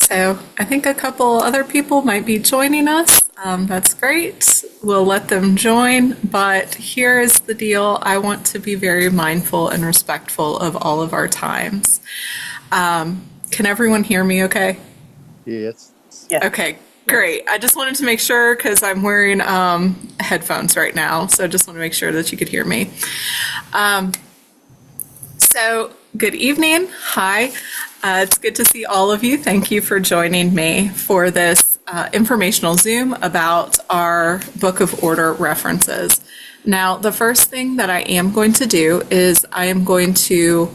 So I think a couple other people might be joining us. That's great. We'll let them join. But here is the deal. I want to be very mindful and respectful of all of our times. Can everyone hear me okay? Yes. Yeah. Okay, great. I just wanted to make sure because I'm wearing headphones right now. So I just want to make sure that you could hear me. So good evening. Hi. It's good to see all of you. Thank you for joining me for this informational Zoom about our Book of Order references. Now, the first thing that I am going to do is I am going to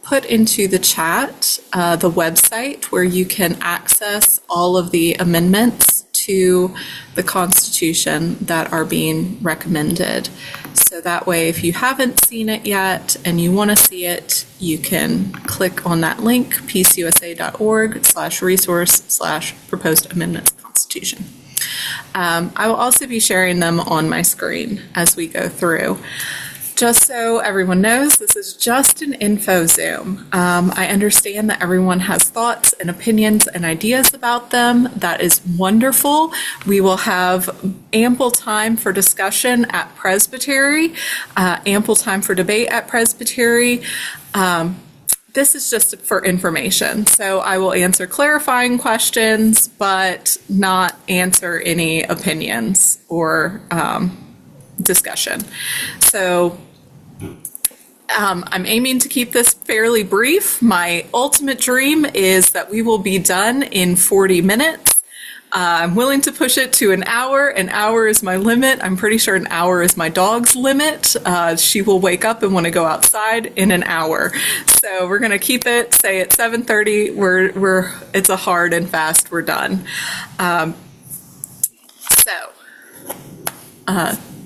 put into the chat the website where you can access all of the amendments to the Constitution that are being recommended. So that way, if you haven't seen it yet and you want to see it, you can click on that link, peaceusa.org/resource/proposed amendments to the Constitution. I will also be sharing them on my screen as we go through. Just so everyone knows, this is just an info Zoom. I understand that everyone has thoughts and opinions and ideas about them. That is wonderful. We will have ample time for discussion at Presbytery, ample time for debate at Presbytery. This is just for information. So I will answer clarifying questions, but not answer any opinions or discussion. So I'm aiming to keep this fairly brief. My ultimate dream is that we will be done in 40 minutes. I'm willing to push it to an hour. An hour is my limit. I'm pretty sure an hour is my dog's limit. She will wake up and want to go outside in an hour. So we're going to keep it, say at 7:30, it's a hard and fast, we're done.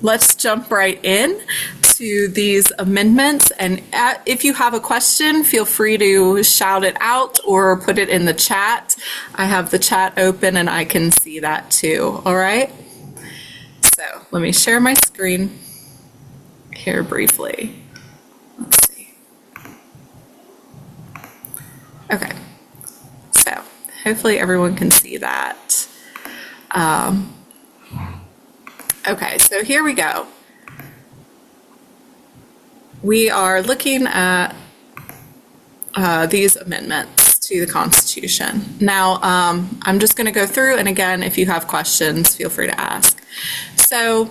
Let's jump right in to these amendments. And if you have a question, feel free to shout it out or put it in the chat. I have the chat open and I can see that too. All right. So let me share my screen here briefly. Let's see. Okay. So hopefully everyone can see that. Okay, so here we go. We are looking at these amendments to the Constitution. Now, I'm just going to go through, and again, if you have questions, feel free to ask. So,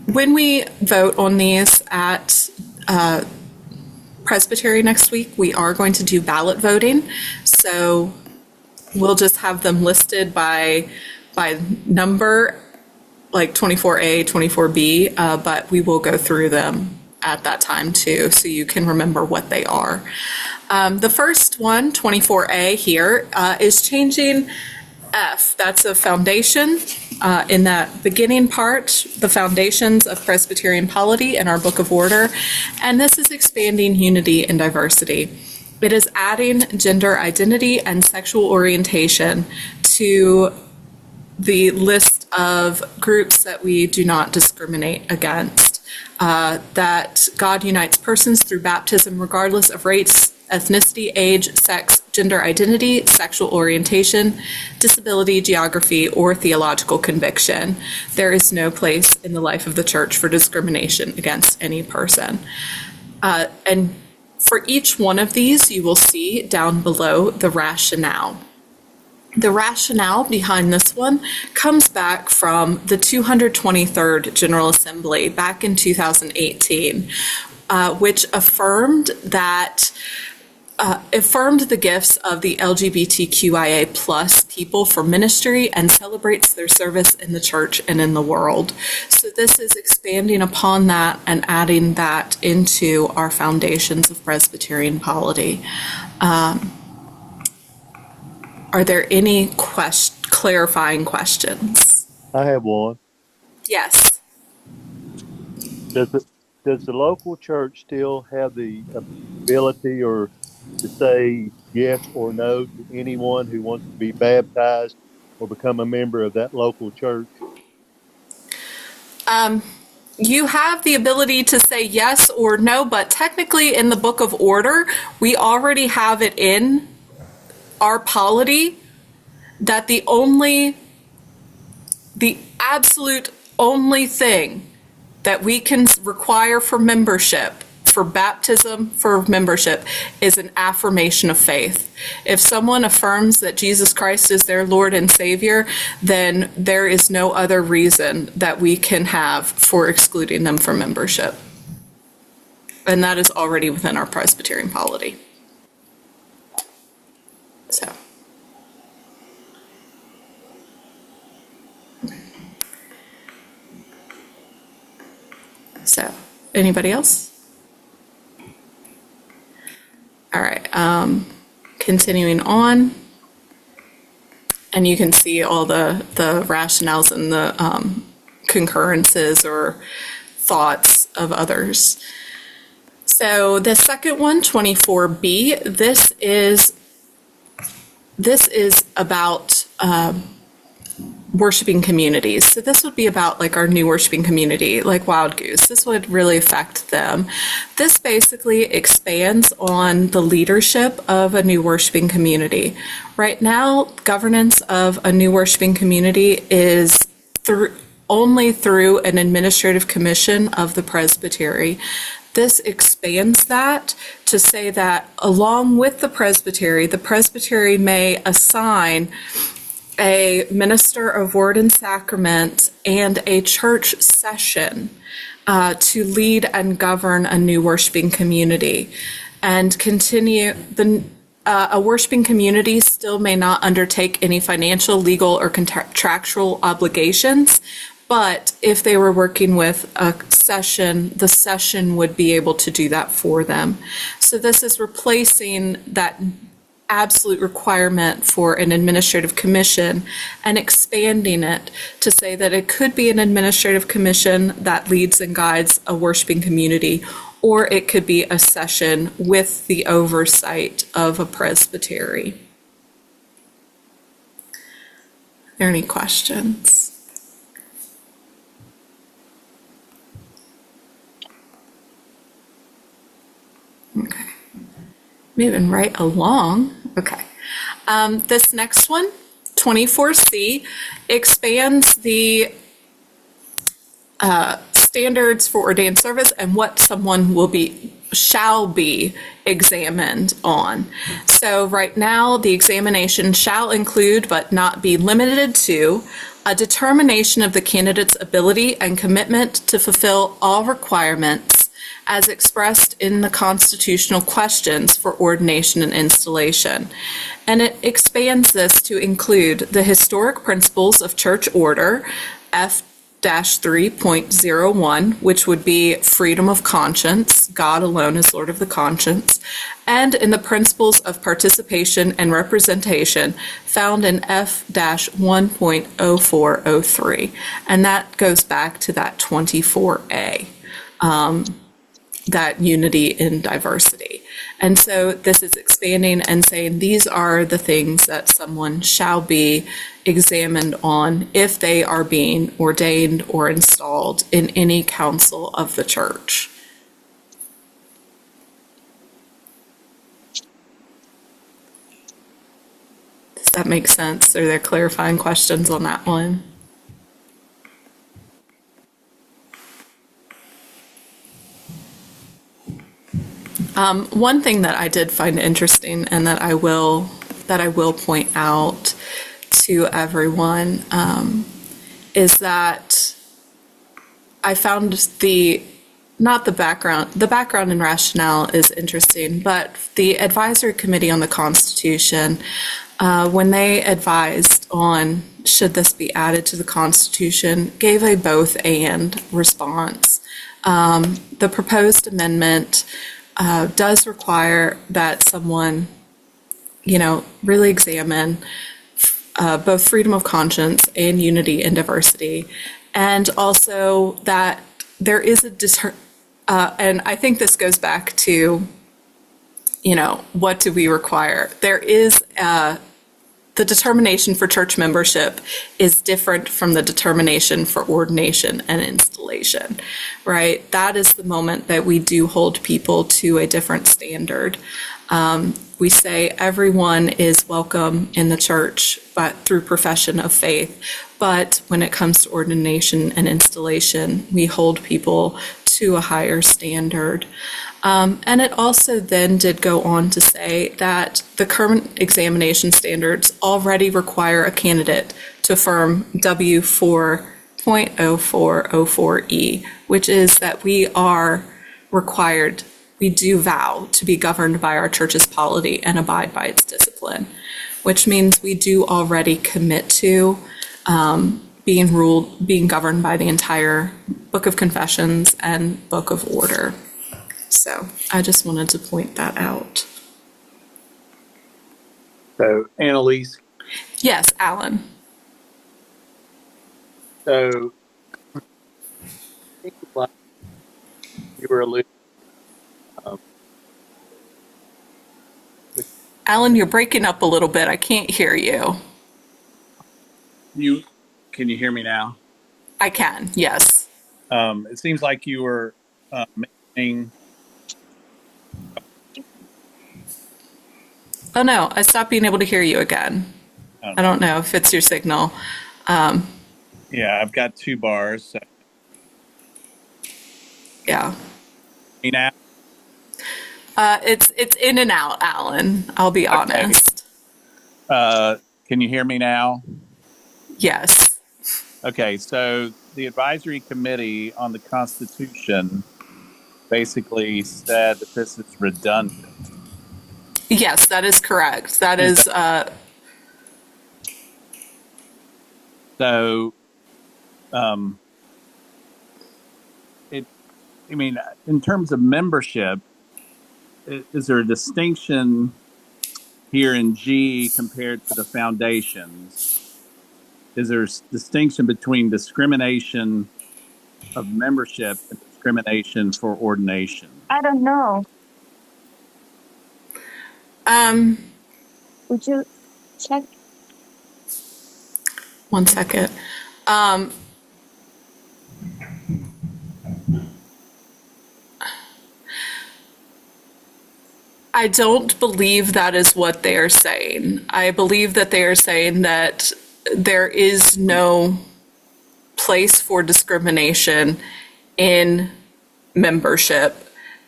when we vote on these at Presbytery next week, we are going to do ballot voting. So, we'll just have them listed by number, like 24A, 24B, but we will go through them at that time too, so you can remember what they are. The first one, 24A here, is changing F. That's a foundation in that beginning part, the foundations of Presbyterian polity in our Book of Order, and this is expanding unity and diversity. It is adding gender identity and sexual orientation to the list of groups that we do not discriminate against, that God unites persons through baptism regardless of race, ethnicity, age, sex, gender identity, sexual orientation, disability, geography, or theological conviction. There is no place in the life of the church for discrimination against any person. And for each one of these, you will see down below the rationale. The rationale behind this one comes back from the 223rd General Assembly back in 2018, which affirmed the gifts of the LGBTQIA plus people for ministry and celebrates their service in the church and in the world. So this is expanding upon that and adding that into our foundations of Presbyterian polity. Are there any clarifying questions? I have one. Yes. Does the local church still have the ability or to say yes or no to anyone who wants to be baptized or become a member of that local church? You have the ability to say yes or no, but technically in the Book of Order, we already have it in our polity that the absolute only thing that we can require for membership, for baptism, for membership, is an affirmation of faith. If someone affirms that Jesus Christ is their Lord and Savior, then there is no other reason that we can have for excluding them from membership. And that is already within our Presbyterian polity. So, anybody else? All right, continuing on. And you can see all the rationales and the concurrences or thoughts of others. So the second one, 24B, this is about worshiping communities. So this would be about like our new worshiping community, like Wild Goose. This would really affect them. This basically expands on the leadership of a new worshiping community. Right now, governance of a new worshiping community is only through an administrative commission of the presbytery. This expands that to say that along with the presbytery may assign a minister of word and sacrament and a church session to lead and govern a new worshiping community, and continue a worshiping community still may not undertake any financial, legal, or contractual obligations. But if they were working with a session, the session would be able to do that for them. So this is replacing that absolute requirement for an administrative commission and expanding it to say that it could be an administrative commission that leads and guides a worshiping community, or it could be a session with the oversight of a presbytery. Are there any questions? Okay. Moving right along. Okay. This next one, 24C, expands the standards for ordained service and what someone shall be examined on. So right now, the examination shall include, but not be limited to, a determination of the candidate's ability and commitment to fulfill all requirements as expressed in the constitutional questions for ordination and installation. And it expands this to include the historic principles of church order, F-3.01, which would be freedom of conscience, God alone is Lord of the conscience, and in the principles of participation and representation found in F-1.0403. And that goes back to that 24A. That unity in diversity. And so this is expanding and saying these are the things that someone shall be examined on if they are being ordained or installed in any council of the church. Does that make sense? Are there clarifying questions on that one? One thing that I did find interesting and that I will point out to everyone is that I found the background and rationale is interesting, but the advisory committee on the Constitution, when they advised on should this be added to the Constitution, gave a both and response. The proposed amendment does require that someone, really examine both freedom of conscience and unity and diversity, and also that there is and I think this goes back to, what do we require? There is the determination for church membership is different from the determination for ordination and installation, right? That is the moment that we do hold people to a different standard. We say everyone is welcome in the church, but through profession of faith. But when it comes to ordination and installation, we hold people to a higher standard. And it also then did go on to say that the current examination standards already require a candidate to affirm W4.0404E, which is that we are required, we do vow to be governed by our church's polity and abide by its discipline, which means we do already commit to being governed by the entire Book of Confessions and Book of Order. So I just wanted to point that out. So, Annalise, Yes, Alan. so like you were alluding, um, Alan, you're breaking up a little bit. I can't hear you. can you hear me now? I can, yes. It seems like you were mentioning. Oh no, I stopped being able to hear you again. I don't know if it's your signal. Yeah, I've got 2 bars. So, Yeah. me now? It's in and out, Alan. I'll be honest. Can you hear me now? Yes. Okay, so the advisory committee on the Constitution basically said that this is redundant. Yes, that is correct. That is, So, in terms of membership, is there a distinction here in G compared to the foundations? Is there a distinction between discrimination of membership and discrimination for ordination? I don't know. Would you check? one second. I don't believe that is what they are saying. I believe that they are saying that there is no place for discrimination in membership.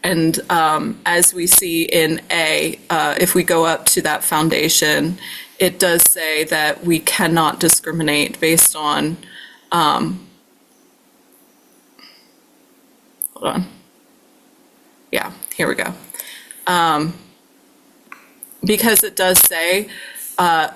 And as we see in A, if we go up to that foundation, it does say that we cannot discriminate based on, hold on. Yeah, here we go. Because it does say,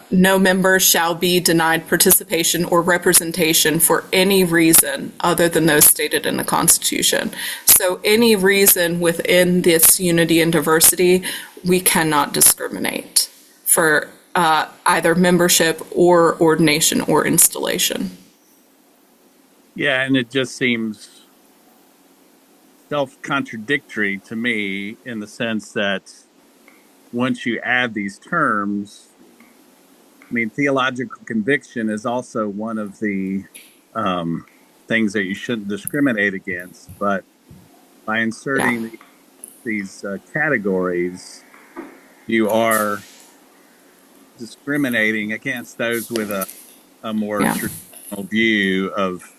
no member shall be denied participation or representation for any reason other than those stated in the Constitution. So any reason within this unity and diversity, we cannot discriminate for either membership or ordination or installation. Yeah, and it just seems self-contradictory to me in the sense that once you add these terms, I mean, theological conviction is also one of the things that you shouldn't discriminate against. But by inserting these categories, you are discriminating against those with a more traditional view of.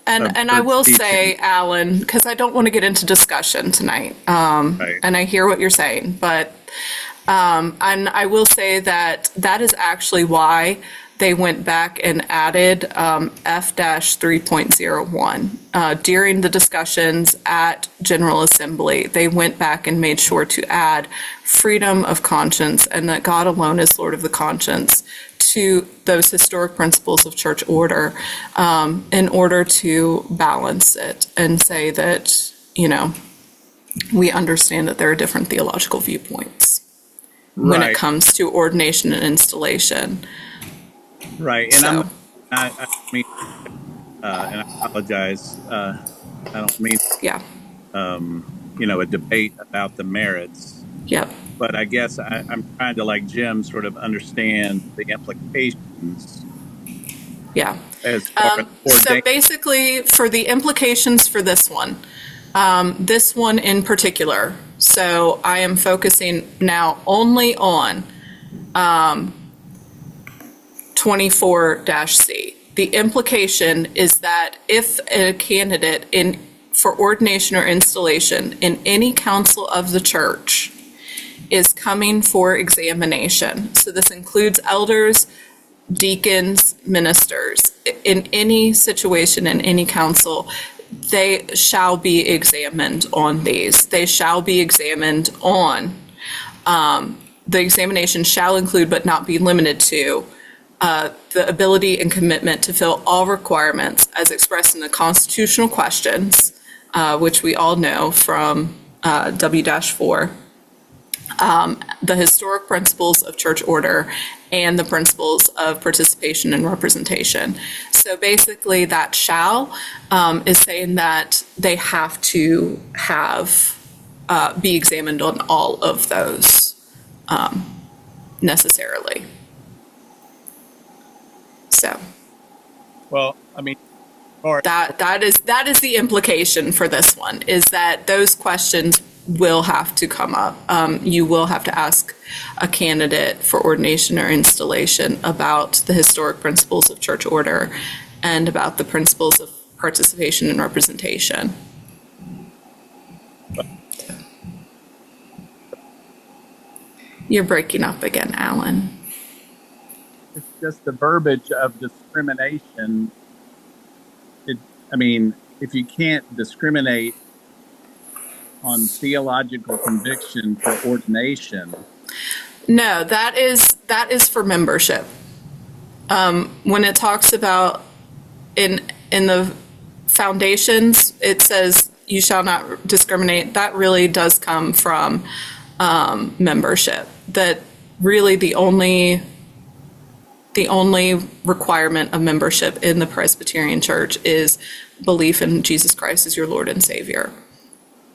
And I will say, Alan, because I don't want to get into discussion tonight, Right. and I hear what you're saying, but and I will say that that is actually why they went back and added F-3.01. During the discussions at General Assembly, they went back and made sure to add freedom of conscience and that God alone is Lord of the conscience to those historic principles of church order in order to balance it and say that, you know, we understand that there are different theological viewpoints when it comes to ordination and installation. Right, and So, I mean, and I apologize. I don't mean, yeah, a debate about the merits. yep, but I guess I'm trying to, like Jim, sort of understand the implications Yeah. as far as So ordained. basically, for the implications for this one in particular, so I am focusing now only on 24-C. The implication is that if a candidate for ordination or installation in any council of the church is coming for examination, so this includes elders, deacons, ministers, in any situation, in any council, they shall be examined on these. They shall be examined on, the examination shall include but not be limited to the ability and commitment to fill all requirements as expressed in the constitutional questions, which we all know from W-4, the historic principles of church order, and the principles of participation and representation. So basically, that shall is saying that they have to be examined on all of those necessarily. So Well, I mean, or that is the implication for this one, is that those questions will have to come up. You will have to ask a candidate for ordination or installation about the historic principles of church order and about the principles of participation and representation. You're breaking up again, Alan. it's just the verbiage of discrimination. I mean, if you can't discriminate on theological conviction for ordination, No, that is for membership. When it talks about in the foundations, it says you shall not discriminate. That really does come from membership. That really the only requirement of membership in the Presbyterian Church is belief in Jesus Christ as your Lord and Savior.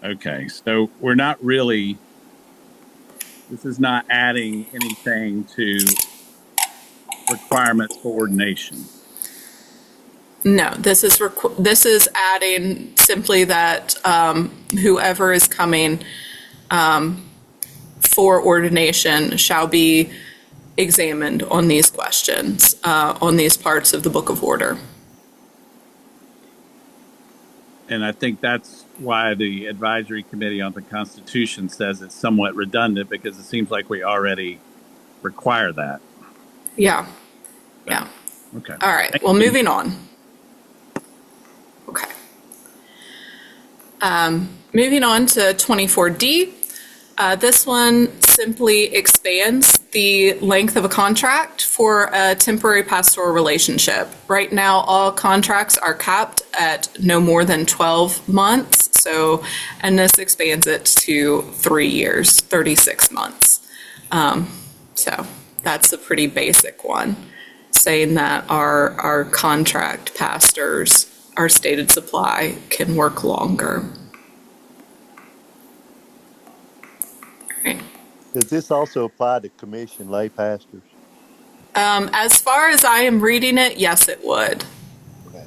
okay, so we're not really, this is not adding anything to requirements for ordination. No, this is adding simply that whoever is coming for ordination shall be examined on these questions, on these parts of the Book of Order. And I think that's why the Advisory Committee on the Constitution says it's somewhat redundant, because it seems like we already require that. Yeah. Yeah. Okay. All right. Thank Well, you. moving on. Okay. Moving on to 24D. This one simply expands the length of a contract for a temporary pastoral relationship. Right now, all contracts are capped at no more than 12 months. So, and this expands it to 3 years, 36 months. So that's a pretty basic one, saying that our contract pastors, our stated supply, can work longer. Right. Does this also apply to commissioned lay pastors? As far as I am reading it, yes, it would. Okay.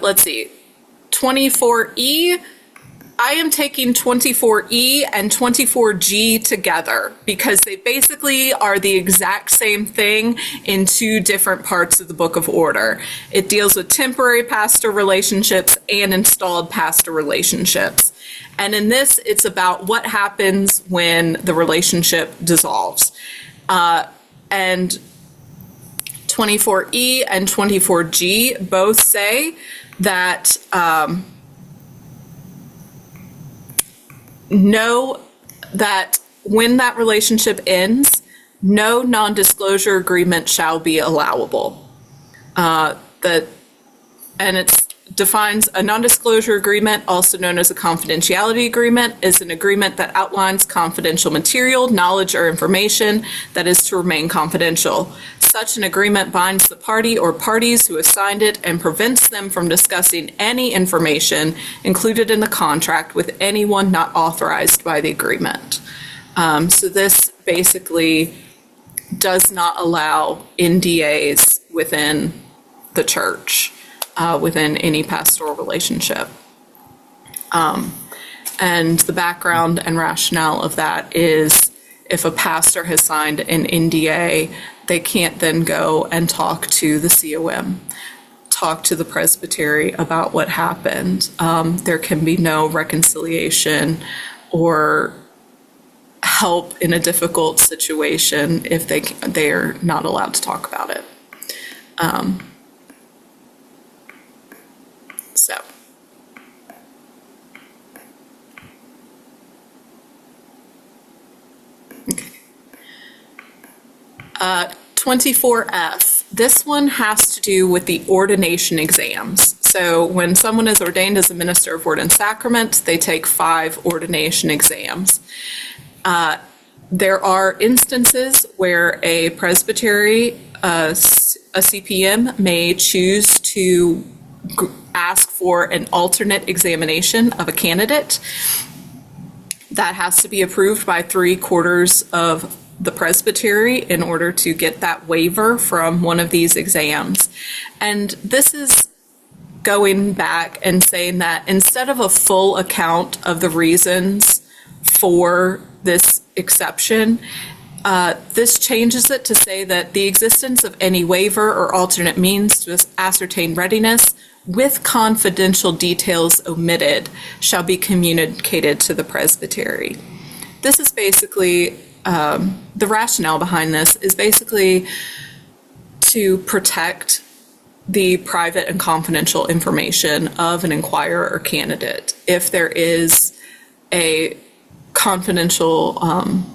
Let's see. 24E. I am taking 24E and 24G together because they basically are the exact same thing in two different parts of the Book of Order. It deals with temporary pastor relationships and installed pastor relationships. And in this, it's about what happens when the relationship dissolves. And 24E and 24G both say that know that when that relationship ends, no non-disclosure agreement shall be allowable. And defines a non-disclosure agreement, also known as a confidentiality agreement, is an agreement that outlines confidential material, knowledge, or information that is to remain confidential. Such an agreement binds the party or parties who have signed it and prevents them from discussing any information included in the contract with anyone not authorized by the agreement. So this basically does not allow NDAs within the church, within any pastoral relationship. And the background and rationale of that is if a pastor has signed an NDA, they can't then go and talk to the COM, talk to the presbytery about what happened. There can be no reconciliation or help in a difficult situation if they're not allowed to talk about it. So. Okay. 24F. This one has to do with the ordination exams. So when someone is ordained as a minister of word and sacrament, they take 5 ordination exams. There are instances where a presbytery, a CPM, may choose to ask for an alternate examination of a candidate. That has to be approved by 3/4 of the presbytery in order to get that waiver from one of these exams. And this is going back and saying that instead of a full account of the reasons for this exception, this changes it to say that the existence of any waiver or alternate means to ascertain readiness with confidential details omitted shall be communicated to the presbytery. This is basically, the rationale behind this is basically to protect the private and confidential information of an inquirer or candidate. If there is a confidential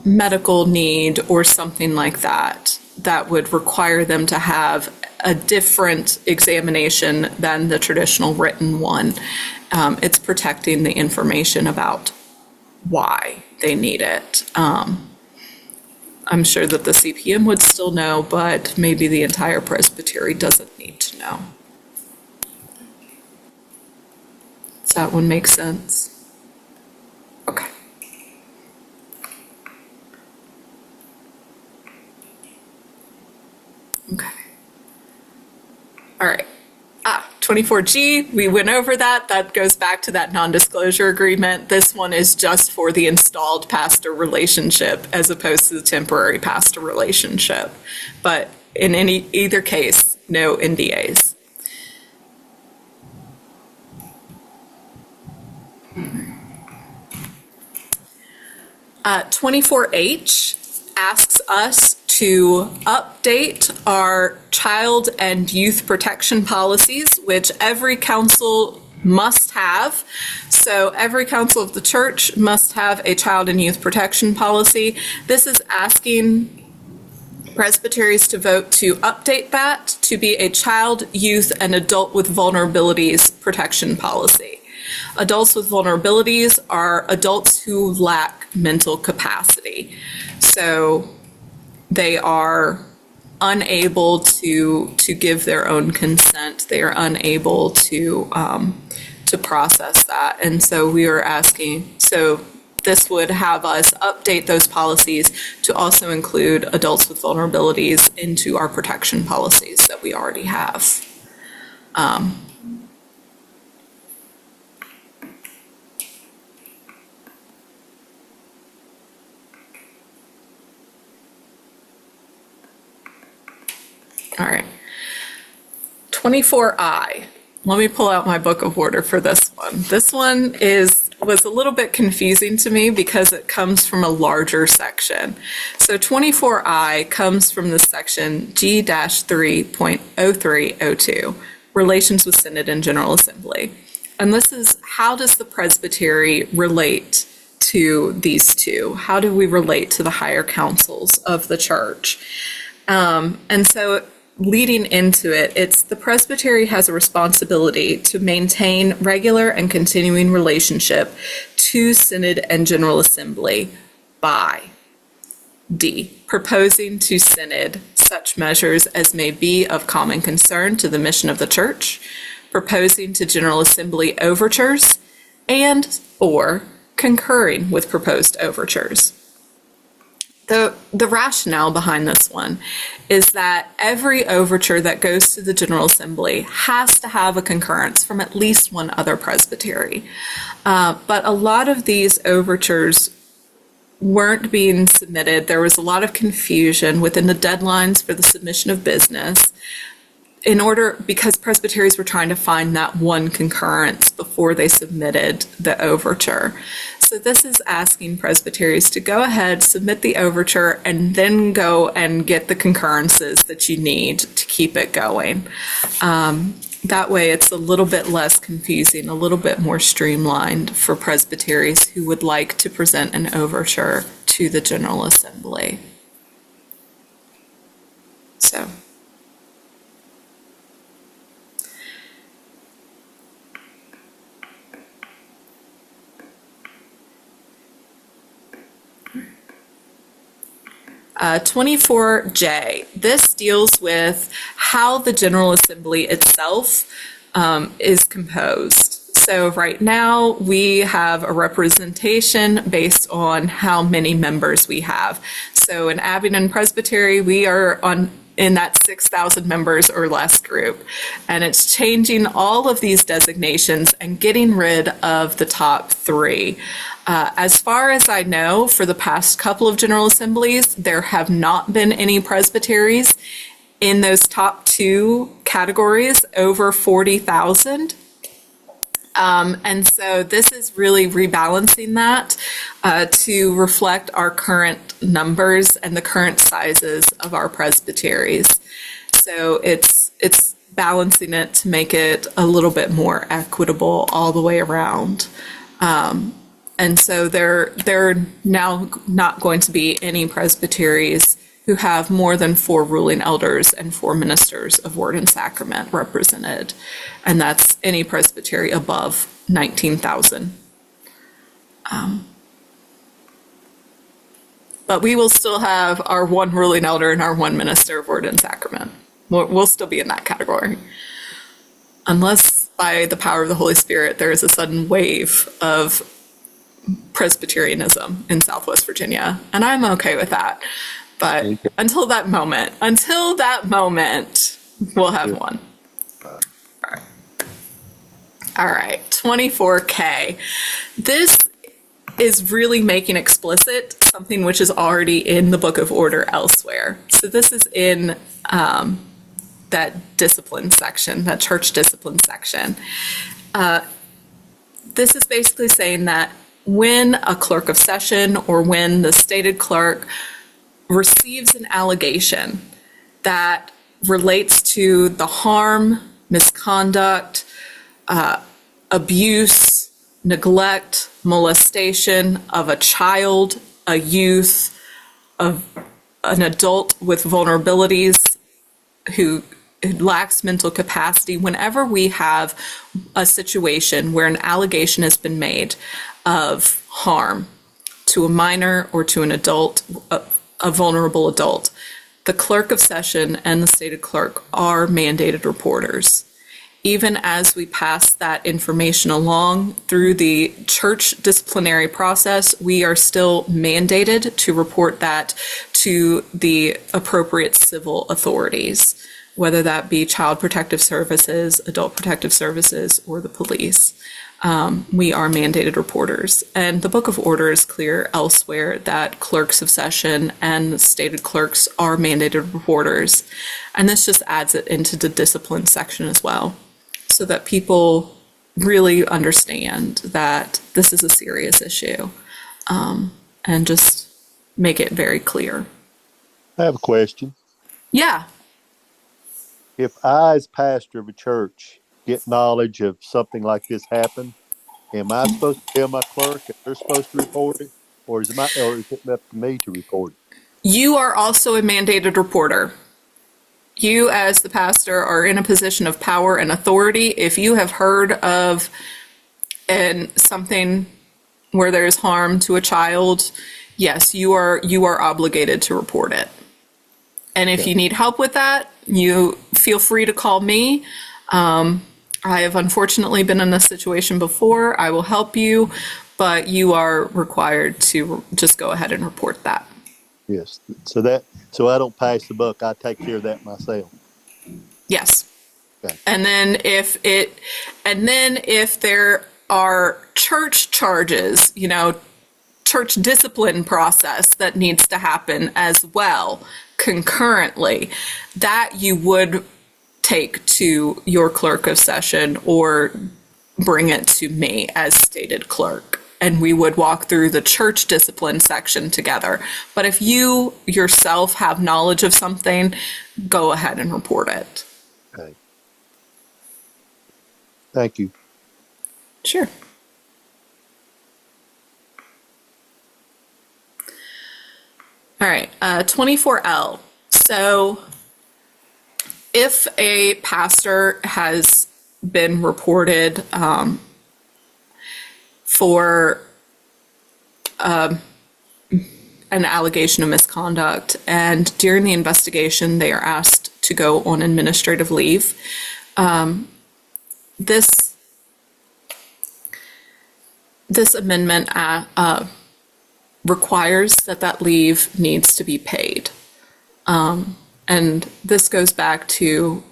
medical need or something like that, that would require them to have a different examination than the traditional written one. It's protecting the information about why they need it. I'm sure that the CPM would still know, but maybe the entire presbytery doesn't need to know. Does that one make sense? Okay. Okay. All right. 24G, we went over that. That goes back to that non-disclosure agreement. This one is just for the installed pastor relationship as opposed to the temporary pastor relationship. But in either case, no NDAs. Uh, 24H asks us to update our child and youth protection policies, which every council must have. So every council of the church must have a child and youth protection policy. This is asking presbyteries to vote to update that to be a child, youth, and adult with vulnerabilities protection policy. Adults with vulnerabilities are adults who lack mental capacity. So they are unable to give their own consent. They are unable to process that. And so we are asking, so this would have us update those policies to also include adults with vulnerabilities into our protection policies that we already have. All right. 24I. Let me pull out my book of order for this one. This one was a little bit confusing to me because it comes from a larger section. So 24I comes from the section G-3.0302, Relations with Synod and General Assembly. And this is, how does the presbytery relate to these two? How do we relate to the higher councils of the church? And so leading into it, it's the presbytery has a responsibility to maintain regular and continuing relationship to synod and general assembly by D, proposing to synod such measures as may be of common concern to the mission of the church, proposing to general assembly overtures, and or concurring with proposed overtures. The rationale behind this one is that every overture that goes to the General Assembly has to have a concurrence from at least one other presbytery. But a lot of these overtures weren't being submitted. There was a lot of confusion within the deadlines for the submission of business because presbyteries were trying to find that one concurrence before they submitted the overture. So this is asking presbyteries to go ahead, submit the overture, and then go and get the concurrences that you need to keep it going. That way it's a little bit less confusing, a little bit more streamlined for presbyteries who would like to present an overture to the General Assembly. So. Uh, 24J. This deals with how the General Assembly itself is composed. So right now we have a representation based on how many members we have. So in Abingdon Presbytery, we are in that 6,000 members or less group. And it's changing all of these designations and getting rid of the top three. As far as I know, for the past couple of General Assemblies, there have not been any presbyteries in those top two categories over 40,000. And so this is really rebalancing that to reflect our current numbers and the current sizes of our presbyteries. So it's balancing it to make it a little bit more equitable all the way around. And so there are now not going to be any presbyteries who have more than 4 ruling elders and 4 ministers of word and sacrament represented. And that's any presbytery above 19,000. But we will still have our 1 ruling elder and our 1 minister of word and sacrament. We'll still be in that category. Unless by the power of the Holy Spirit, there is a sudden wave of Presbyterianism in Southwest Virginia. And I'm okay with that. But until that moment, we'll have 1. All right, 24K. This is really making explicit something which is already in the Book of Order elsewhere. So this is in that discipline section, that church discipline section. This is basically saying that when a clerk of session or when the stated clerk receives an allegation that relates to the harm, misconduct, abuse, neglect, molestation of a child, a youth, of an adult with vulnerabilities who lacks mental capacity, whenever we have a situation where an allegation has been made of harm to a minor or to an adult, a vulnerable adult, the clerk of session and the stated clerk are mandated reporters. Even as we pass that information along through the church disciplinary process, we are still mandated to report that to the appropriate civil authorities, whether that be Child Protective Services, Adult Protective Services, or the police. We are mandated reporters. And the Book of Order is clear elsewhere that clerks of session and stated clerks are mandated reporters. And this just adds it into the discipline section as well, so that people really understand that this is a serious issue, and just make it very clear. I have a question. Yeah. If I, as pastor of a church, get knowledge of something like this happen, am I supposed to tell my clerk if they're supposed to report it, or is it up to me to report it? You are also a mandated reporter. you as the pastor are in a position of power and authority. If you have heard of something where there's harm to a child, yes, you are obligated to report it. And if you need help with that, you feel free to call me. I have unfortunately been in this situation before. I will help you, but you are required to just go ahead and report that. Yes. So I don't pass the buck. I take care of that myself. Yes. Okay. And then if there are church charges, church discipline process that needs to happen as well concurrently, that you would take to your clerk of session or bring it to me as stated clerk, and we would walk through the church discipline section together. But if you yourself have knowledge of something, go ahead and report it. Okay. Thank you. Sure. All right, 24L. So if a pastor has been reported for an allegation of misconduct, and during the investigation they are asked to go on administrative leave, this amendment requires that leave needs to be paid. And this goes back to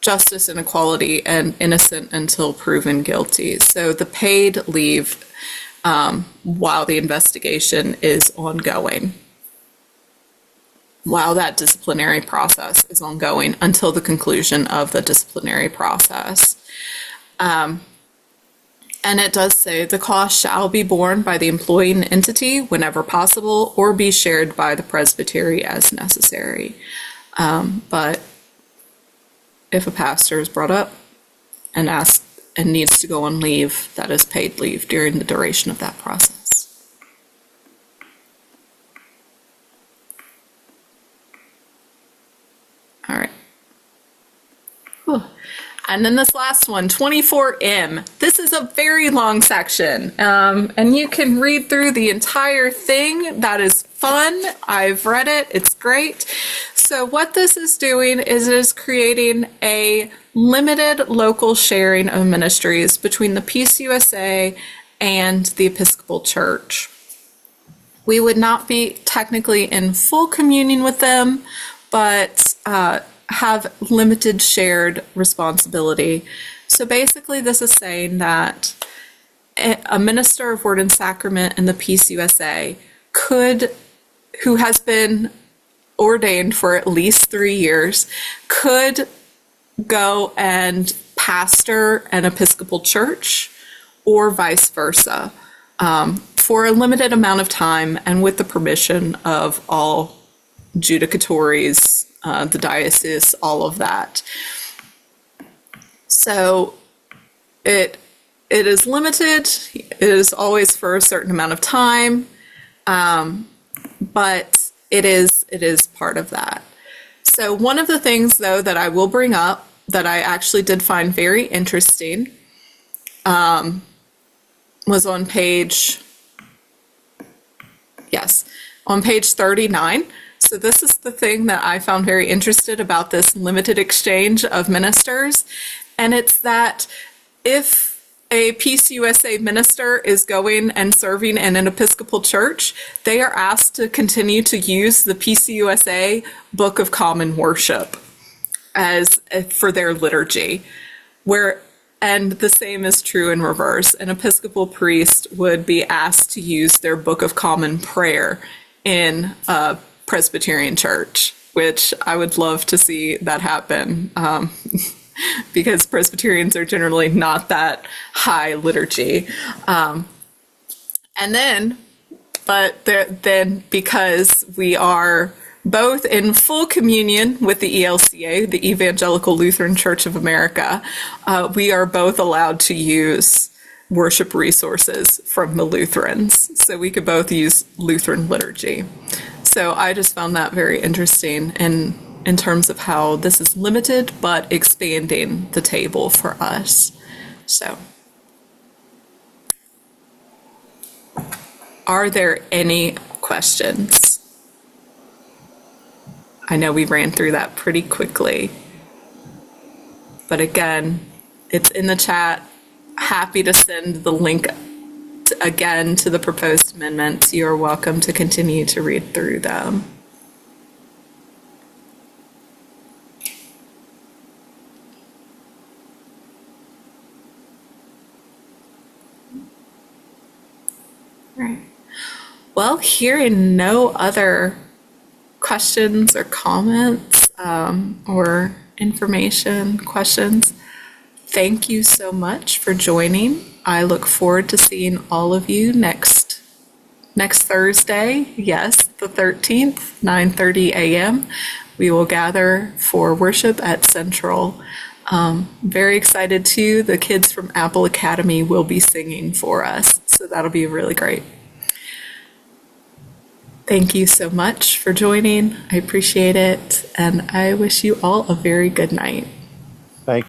justice and equality and innocent until proven guilty. So the paid leave while the investigation is ongoing, while that disciplinary process is ongoing until the conclusion of the disciplinary process. And it does say the cost shall be borne by the employing entity whenever possible or be shared by the presbytery as necessary. But if a pastor is brought up and asked and needs to go on leave, that is paid leave during the duration of that process. All right. Whew. And then this last one, 24M. This is a very long section, and you can read through the entire thing. That is fun. I've read it. It's great. So what this is doing is it is creating a limited local sharing of ministries between the PCUSA and the Episcopal Church. We would not be technically in full communion with them, but have limited shared responsibility. So basically this is saying that a minister of Word and Sacrament in the PCUSA who has been ordained for at least 3 years, could go and pastor an Episcopal church or vice versa for a limited amount of time and with the permission of all judicatories, the diocese, all of that. So it is limited. It is always for a certain amount of time, but it is part of that. So one of the things, though, that I will bring up that I actually did find very interesting was on page 39. So this is the thing that I found very interesting about this limited exchange of ministers. And it's that if a PCUSA minister is going and serving in an Episcopal church, they are asked to continue to use the PCUSA Book of Common Worship for their liturgy. And the same is true in reverse. An Episcopal priest would be asked to use their Book of Common Prayer in a Presbyterian church, which I would love to see that happen, because Presbyterians are generally not that high liturgy. Then because we are both in full communion with the ELCA, the Evangelical Lutheran Church of America, we are both allowed to use worship resources from the Lutherans. So we could both use Lutheran liturgy. So I just found that very interesting in terms of how this is limited, but expanding the table for us. So, are there any questions? I know we ran through that pretty quickly. But again, it's in the chat. Happy to send the link again to the proposed amendments. You're welcome to continue to read through them. Right. Well, hearing no other questions or comments or information questions, thank you so much for joining. I look forward to seeing all of you next Thursday. Yes, the 13th, 9:30 a.m. We will gather for worship at Central. Very excited too. The kids from Apple Academy will be singing for us, so that'll be really great. Thank you so much for joining. I appreciate it, and I wish you all a very good night.